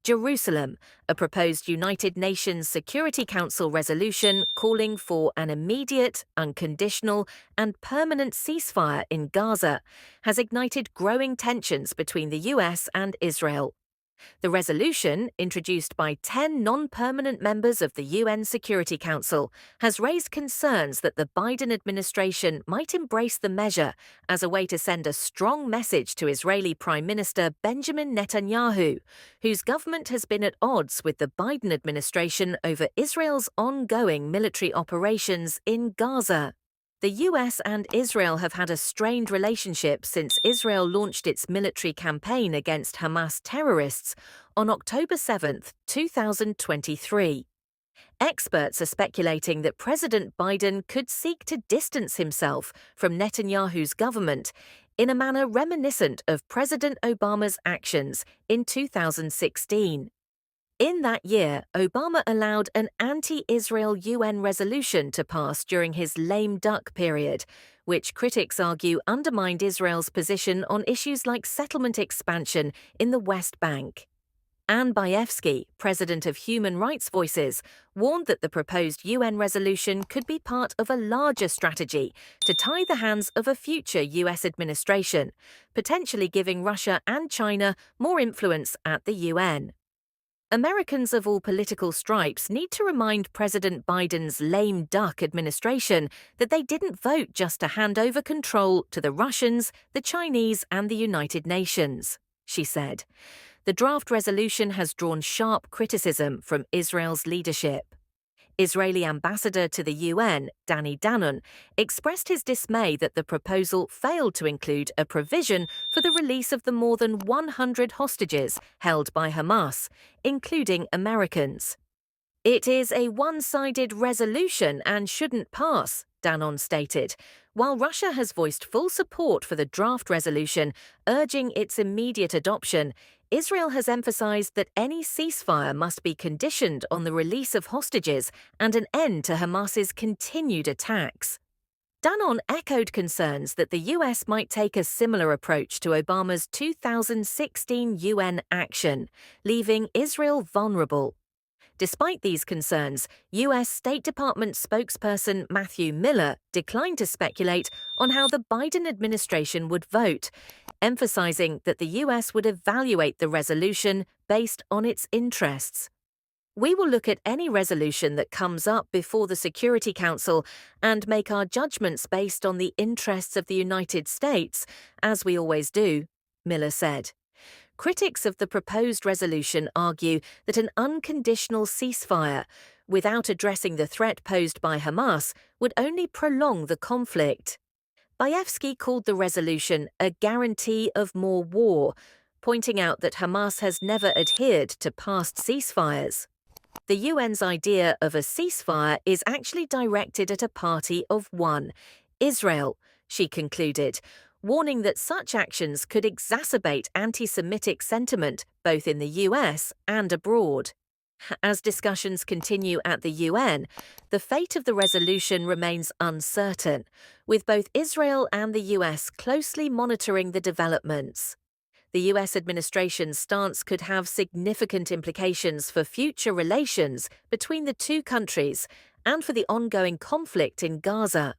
Jerusalem, a proposed United Nations Security Council resolution calling for an immediate, unconditional, and permanent ceasefire in Gaza, has ignited growing tensions between the US and Israel. The resolution, introduced by 10 non-permanent members of the UN Security Council, has raised concerns that the Biden administration might embrace the measure as a way to send a strong message to Israeli Prime Minister Benjamin Netanyahu, whose government has been at odds with the Biden administration over Israel's ongoing military operations in Gaza. The US and Israel have had a strained relationship since Israel launched its military campaign against Hamas terrorists on October 7, 2023. Experts are speculating that President Biden could seek to distance himself from Netanyahu's government in a manner reminiscent of President Obama's actions in 2016. In that year, Obama allowed an anti-Israel UN resolution to pass during his lame duck period, which critics argue undermined Israel's position on issues like settlement expansion in the West Bank. Anne Bayevsky, president of Human Rights Voices, warned that the proposed UN resolution could be part of a larger strategy to tie the hands of a future US administration, potentially giving Russia and China more influence at the UN. Americans of all political stripes need to remind President Biden's lame duck administration that they didn't vote just to hand over control to the Russians, the Chinese, and the United Nations, she said. The draft resolution has drawn sharp criticism from Israel's leadership. Israeli ambassador to the UN, Danny Danon, expressed his dismay that the proposal failed to include a provision for the release of the more than 100 hostages held by Hamas, including Americans. "It is a one-sided resolution and shouldn't pass," Danon stated, while Russia has voiced full support for the draft resolution, urging its immediate adoption. Israel has emphasized that any ceasefire must be conditioned on the release of hostages and an end to Hamas's continued attacks. Danon echoed concerns that the US might take a similar approach to Obama's 2016 UN action, leaving Israel vulnerable. Despite these concerns, US State Department spokesperson Matthew Miller declined to speculate on how the Biden administration would vote, emphasizing that the US would evaluate the resolution based on its interests. "We will look at any resolution that comes up before the Security Council and make our judgments based on the interests of the United States, as we always do," Miller said. Critics of the proposed resolution argue that an unconditional ceasefire, without addressing the threat posed by Hamas, would only prolong the conflict. Bayevsky called the resolution a guarantee of more war, pointing out that Hamas has never adhered to past ceasefires. The UN's idea of a ceasefire is actually directed at a party of one, Israel, she concluded, warning that such actions could exacerbate anti-Semitic sentiment both in the US and abroad. As discussions continue at the UN, the fate of the resolution remains uncertain, with both Israel and the US closely monitoring the developments. The US administration's stance could have significant implications for future relations between the two countries and for the ongoing conflict in Gaza.